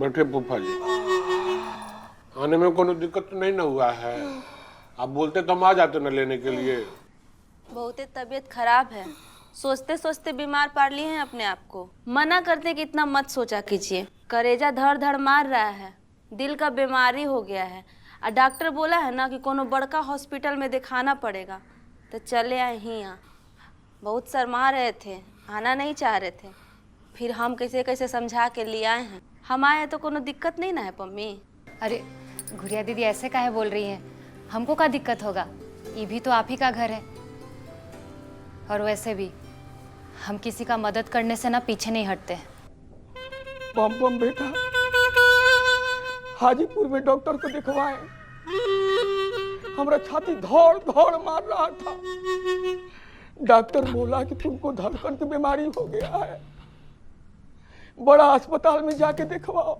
बैठे फूफा जी। आने में कोनो दिक्कत नहीं ना हुआ है? आप बोलते तो हम आ जाते ना लेने के लिए। बहुत तबीयत खराब है, सोचते सोचते बीमार पड़ लिए हैं अपने आप को। मना करते कि इतना मत सोचा कीजिए, करेजा धड़ धड़ मार रहा है, दिल का बीमारी हो गया है। और डॉक्टर बोला है ना कि कोनो बड़का हॉस्पिटल में दिखाना पड़ेगा, तो चले आए ही यहाँ। बहुत शर्मा रहे थे, आना नहीं चाह रहे थे, फिर हम कैसे कैसे समझा के लिए आए हैं। हम आए हैं तो कोनो दिक्कत नहीं ना है पम्मी? अरे गुड़िया दीदी ऐसे काहे बोल रही हैं? हमको क्या दिक्कत होगा, ये भी तो आप ही का घर है। और वैसे भी हम किसी का मदद करने से ना पीछे नहीं हटते। पम पम बेटा, हाजीपुर में डॉक्टर को दिखवाए, हमारा छाती धौड़ धौड़ मार रहा था। डॉक्टर बोला कि तुमको धड़कन की बीमारी हो गया है, बड़ा अस्पताल में जाके दिखवाओ।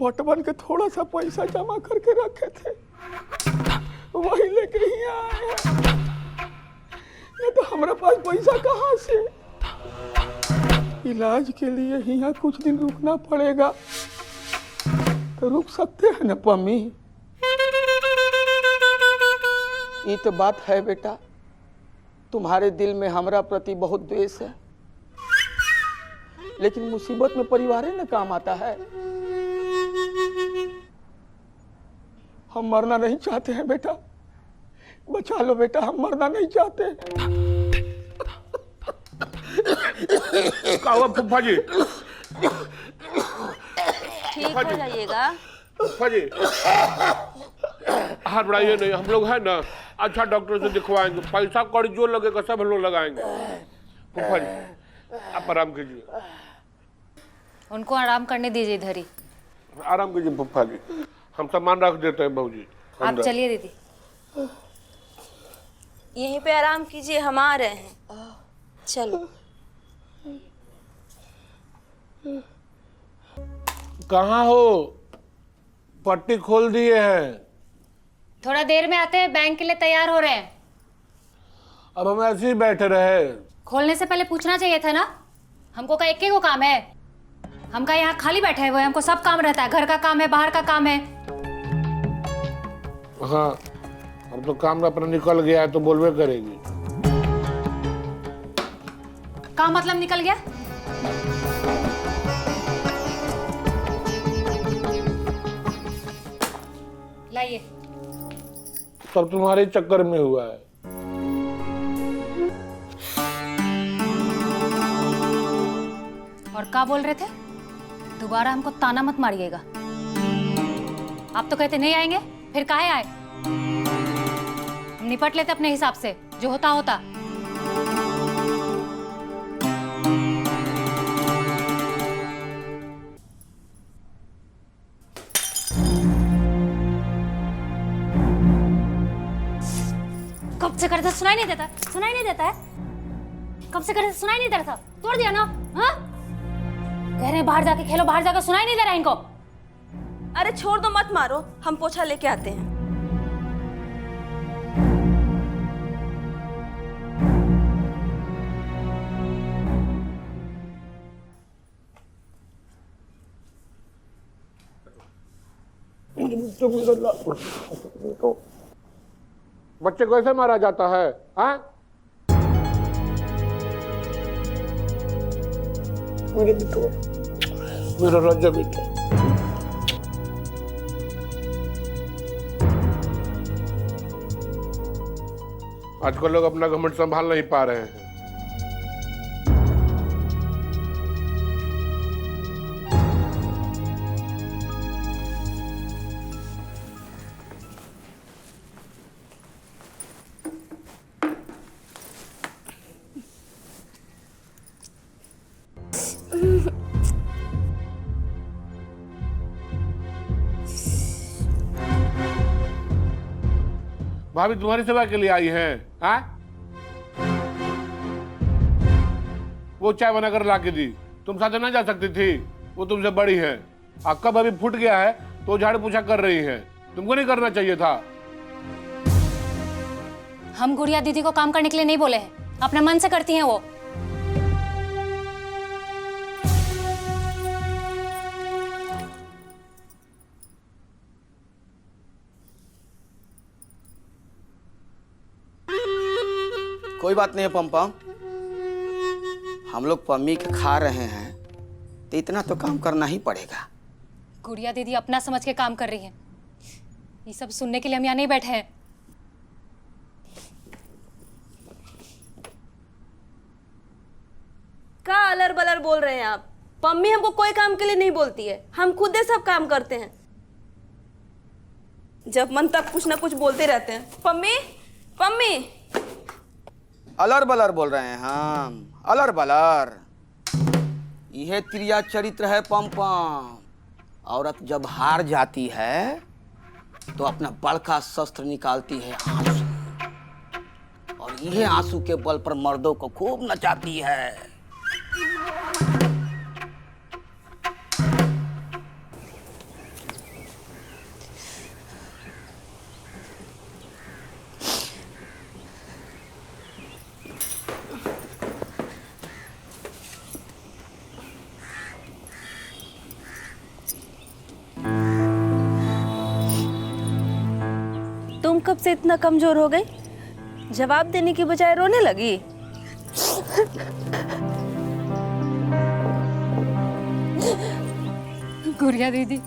पटवन के थोड़ा सा पैसा जमा करके रखे थे, वही लेके ही आए हैं। नहीं तो हमारे पास पैसा कहाँ से? इलाज के लिए यहाँ कुछ दिन रुकना पड़ेगा, तो रुक सकते हैं ना पम्मी? ये तो बात है बेटा, तुम्हारे दिल में हमरा प्रति बहुत द्वेष है, लेकिन मुसीबत में परिवार ही न काम आता है। हम मरना नहीं चाहते हैं बेटा, बचा लो बेटा, हम मरना नहीं चाहते हैं। क्या हुआ फूफा जी? ठीक हो जाइएगा फूफा जी, हाथ बढ़ाइए नहीं, हम लोग हैं ना, अच्छा डॉक्टर से दिखवाएंगे, पैसा कौड़ी जो लगेगा सब हम लोग लगाएंगे। फूफा जी आप आराम कीजिए। उनको आराम करने दीजिए इधर ही। आराम कीजिए फूफा जी, हम सामान रख देते हैं बहू जी। आप चलिए दीदी। यहीं पे आराम कीजिए, हम आ रहे हैं। चलो। कहाँ हो? पट्टी खोल दिए हैं। थोड़ा देर में आते हैं, बैंक के लिए तैयार हो रहे हैं। अब हम ऐसे ही बैठे रहे? खोलने से पहले पूछना चाहिए था ना। हमको का एक ही को काम है, हम का यहाँ खाली बैठे हुए, हमको सब काम रहता है, घर का काम है, बाहर का काम है। हाँ, अब तो काम अपना निकल गया है तो बोलवे करेगी। काम मतलब निकल गया? लाइए। सब तुम्हारे चक्कर में हुआ है। और क्या बोल रहे थे? दोबारा हमको ताना मत मारिएगा। आप तो कहते नहीं आएंगे, फिर काहे आए? हम निपट लेते अपने हिसाब से, जो होता होता। कब से करते सुनाई नहीं देता? सुनाई नहीं देता है? कब से करते सुनाई नहीं दे रहा था? तोड़ दिया ना? हाँ? कह रहे हैं बाहर जाके खेलो, बाहर जाकर सुनाई नहीं दे रहा इनको। अरे छोड़ दो, मत मारो, हम पोछा लेके आते हैं। बच्चे को ऐसे मारा जाता है? हाँ? मेरा राजा बेटा। आजकल लोग अपना घमंड संभाल नहीं पा रहे हैं। भाभी तुम्हारी सेवा के लिए आई है? हाँ? वो चाय बनाकर ला के दी, तुम साथ ना जा सकती थी, वो तुमसे बड़ी है। आपका भाभी फूट गया है तो झाड़ू पोछा कर रही है, तुमको नहीं करना चाहिए था। हम गुड़िया दीदी को काम करने के लिए नहीं बोले हैं, अपने मन से करती हैं वो। कोई बात नहीं है पम्पम, हम लोग पम्मी के खा रहे हैं तो इतना तो काम करना ही पड़ेगा। गुड़िया दीदी अपना समझ के काम कर रही है, ये सब सुनने के लिए हम यहाँ नहीं बैठे हैं। का अलर बलर बोल रहे हैं आप? पम्मी हमको कोई काम के लिए नहीं बोलती है, हम खुद ही सब काम करते हैं। जब मन तब कुछ ना कुछ बोलते रहते हैं। पम्मी पम्मी अलर बलर बोल रहे हैं हम, अलर बलर। यह क्रिया चरित्र है पम्पम। औरत जब हार जाती है तो अपना बड़का शस्त्र निकालती है, आंसू, और यह आंसू के बल पर मर्दों को खूब नचाती है। तुम कब से इतना कमजोर हो गई? जवाब देने की बजाय रोने लगी। गुड़िया दीदी,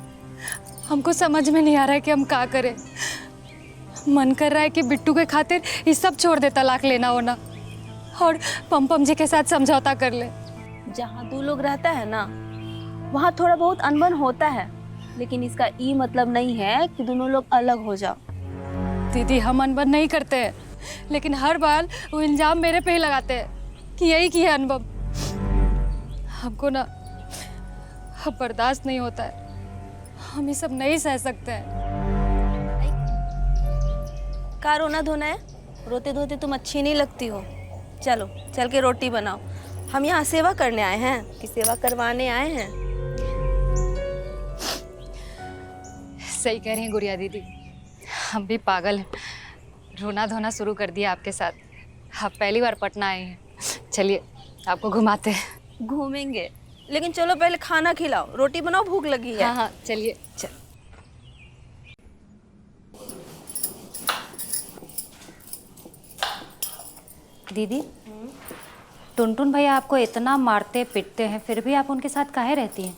हमको समझ में नहीं आ रहा है कि हम क्या करें। मन कर रहा है कि बिट्टू के खातिर ये सब छोड़ दे, तलाक लेना होना, और पम्पम जी के साथ समझौता कर ले। जहाँ दो लोग रहता है ना, वहाँ थोड़ा बहुत अनबन होता है, लेकिन इसका ये मतलब नहीं है कि दोनों लोग अलग हो जाओ। दीदी हम अनबन नहीं करते हैं, लेकिन हर बार वो इल्जाम मेरे पे ही लगाते हैं कि यही की है अनुभव। हमको ना अब बर्दाश्त नहीं होता है, हम ये सब नहीं सह सकते हैं। का रोना धोना है? रोते धोते तुम अच्छी नहीं लगती हो। चलो चल के रोटी बनाओ, हम यहाँ सेवा करने आए हैं कि सेवा करवाने आए हैं? सही कह रही हैं गुड़िया दीदी, हम भी पागल हैं, रोना धोना शुरू कर दिया आपके साथ। आप पहली बार पटना आए हैं, चलिए आपको घुमाते हैं। घूमेंगे, लेकिन चलो पहले खाना खिलाओ, रोटी बनाओ, भूख लगी है। हाँ हाँ चलिए। चल। दीदी, टुनटुन भैया आपको इतना मारते पीटते हैं, फिर भी आप उनके साथ काहे रहती हैं?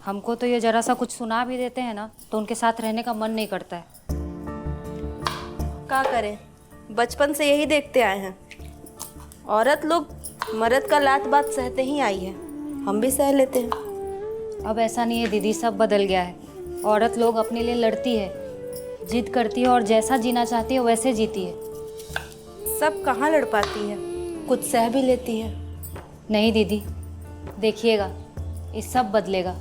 हमको तो ये जरा सा कुछ सुना भी देते हैं ना तो उनके साथ रहने का मन नहीं करता है। क्या करें, बचपन से यही देखते आए हैं। औरत लोग मर्द का लात बात सहते ही आई है, हम भी सह लेते हैं। अब ऐसा नहीं है दीदी, सब बदल गया है। औरत लोग अपने लिए लड़ती है, जिद करती है और जैसा जीना चाहती है वैसे जीती है। सब कहाँ लड़ पाती है, कुछ सह भी लेती है। नहीं दीदी, देखिएगा ये सब बदलेगा,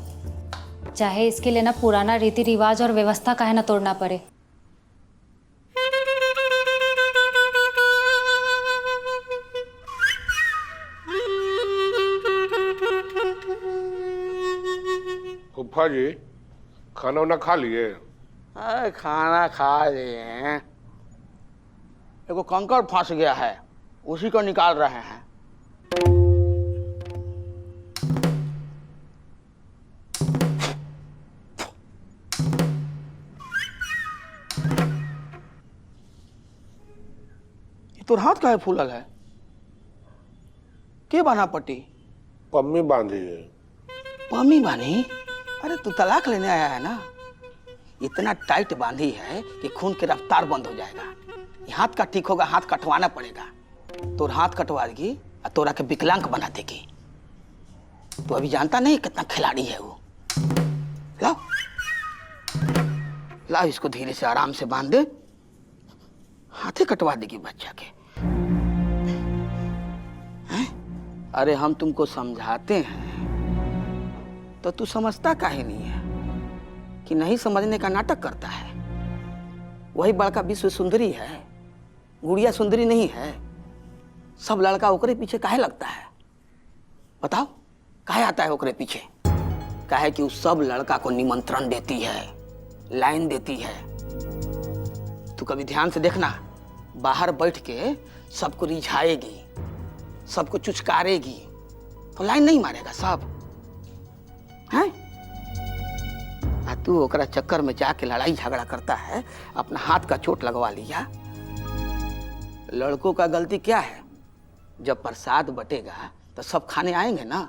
चाहे इसके लिए ना पुराना रीति रिवाज और व्यवस्था काहे ना तोड़ना पड़े। फूफा जी, खाना वाना खा लिए? अरे खाना खा लिए हैं, एगो कंकड़ फंस गया है, उसी को निकाल रहे हैं। ये तो हाथ का है फूलल है, के बांधा पट्टी? पम्मी बांधी है। पम्मी बानी? अरे तू तलाक लेने आया है ना, इतना टाइट बांधी है कि खून की रफ्तार बंद हो जाएगा। ये हाथ का ठीक होगा, हाथ कटवाना पड़ेगा। तोर हाथ कटवा देगी और तोरा के विकलांग बना देगी। तू अभी जानता नहीं कितना खिलाड़ी है वो। लाओ लाओ, इसको धीरे से आराम से बांध दे, हाथे कटवा देगी बच्चा के। हैं? अरे हम तुमको समझाते हैं तो तू समझता काहे नहीं है कि नहीं समझने का नाटक करता है। वही बड़का विश्व सुंदरी है, गुड़िया सुंदरी नहीं है। सब लड़का ओकरे पीछे काहे लगता है? बताओ काहे आता है ओकरे पीछे? काहे कि उस सब लड़का को निमंत्रण देती है, लाइन देती है। तू कभी ध्यान से देखना, बाहर बैठ के सबको रिझाएगी, सबको चुचकारेगी, तो लाइन नहीं मारेगा सब हैं? आ तू ओकरा चक्कर में जाके लड़ाई झगड़ा करता है, अपना हाथ का चोट लगवा लिया। लड़कों का गलती क्या है? जब प्रसाद बटेगा तो सब खाने आएंगे ना।